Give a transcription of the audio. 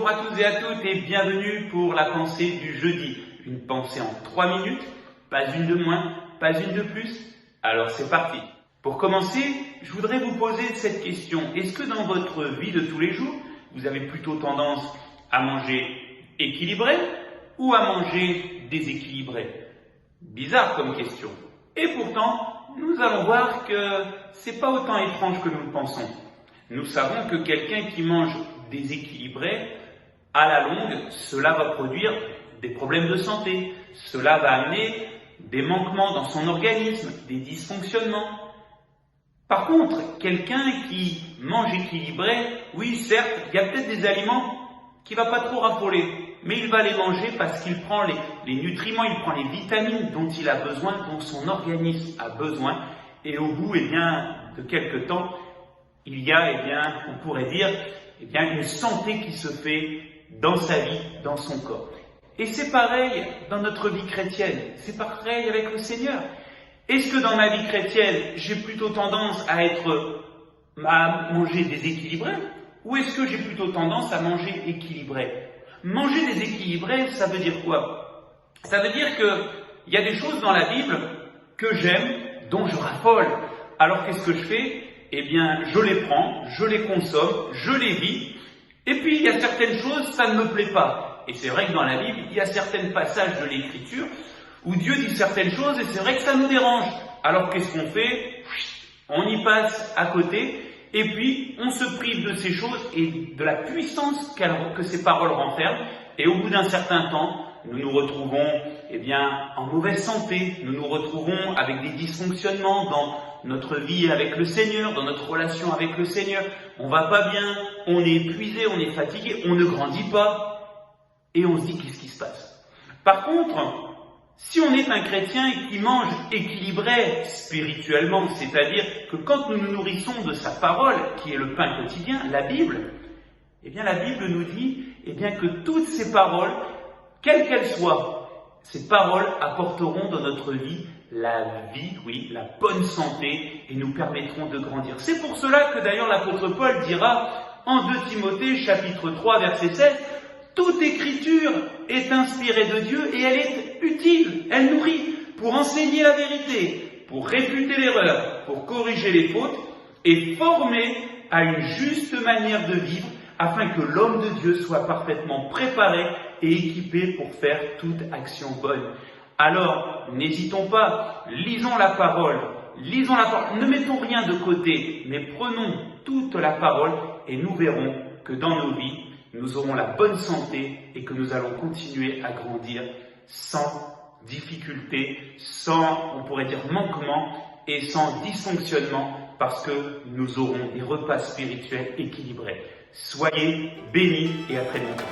Bonjour à tous et à toutes et bienvenue pour la pensée du jeudi. Une pensée en 3 minutes, pas une de moins, pas une de plus. Alors c'est parti. Pour commencer, je voudrais vous poser cette question. Est-ce que dans votre vie de tous les jours, vous avez plutôt tendance à manger équilibré ou à manger déséquilibré? Bizarre comme question. Et pourtant, nous allons voir que c'est pas autant étrange que nous le pensons. Nous savons que quelqu'un qui mange déséquilibré, à la longue, cela va produire des problèmes de santé. Cela va amener des manquements dans son organisme, des dysfonctionnements. Par contre, quelqu'un qui mange équilibré, oui, certes, il y a peut-être des aliments qu'il ne va pas trop raffoler, mais il va les manger parce qu'il prend les nutriments, il prend les vitamines dont il a besoin, dont son organisme a besoin, et au bout de quelques temps, il y a, on pourrait dire, une santé qui se fait dans sa vie, dans son corps. Et c'est pareil dans notre vie chrétienne, c'est pareil avec le Seigneur. Est-ce que dans ma vie chrétienne, j'ai plutôt tendance à manger déséquilibré, ou est-ce que j'ai plutôt tendance à manger équilibré? Manger déséquilibré, ça veut dire quoi? Ça veut dire qu'il y a des choses dans la Bible que j'aime, dont je raffole. Alors qu'est-ce que je fais? Eh bien, je les prends, je les consomme, je les vis. Et puis, il y a certaines choses, ça ne me plaît pas. Et c'est vrai que dans la Bible, il y a certains passages de l'Écriture où Dieu dit certaines choses et c'est vrai que ça nous dérange. Alors qu'est-ce qu'on fait? On y passe à côté et puis on se prive de ces choses et de la puissance que ces paroles renferment. Et au bout d'un certain temps, nous nous retrouvons en mauvaise santé, nous nous retrouvons avec des dysfonctionnements dans notre vie avec le Seigneur, dans notre relation avec le Seigneur. On va pas bien, on est épuisé, on est fatigué, on ne grandit pas et on se dit qu'est-ce qui se passe. Par contre, si on est un chrétien qui mange équilibré spirituellement, c'est-à-dire que quand nous nous nourrissons de sa parole, qui est le pain quotidien, la Bible, la Bible nous dit que toutes ces paroles, quelles qu'elles soient, ces paroles apporteront dans notre vie la bonne santé et nous permettront de grandir. C'est pour cela que d'ailleurs l'apôtre Paul dira en 2 Timothée chapitre 3 verset 7, toute écriture est inspirée de Dieu et elle est utile, elle nourrit pour enseigner la vérité, pour réfuter l'erreur, pour corriger les fautes et former à une juste manière de vivre afin que l'homme de Dieu soit parfaitement préparé et équipé pour faire toute action bonne. Alors, n'hésitons pas, lisons la parole, ne mettons rien de côté, mais prenons toute la parole et nous verrons que dans nos vies, nous aurons la bonne santé et que nous allons continuer à grandir sans difficulté, sans, on pourrait dire, manquement et sans dysfonctionnement parce que nous aurons des repas spirituels équilibrés. Soyez bénis et à très bientôt.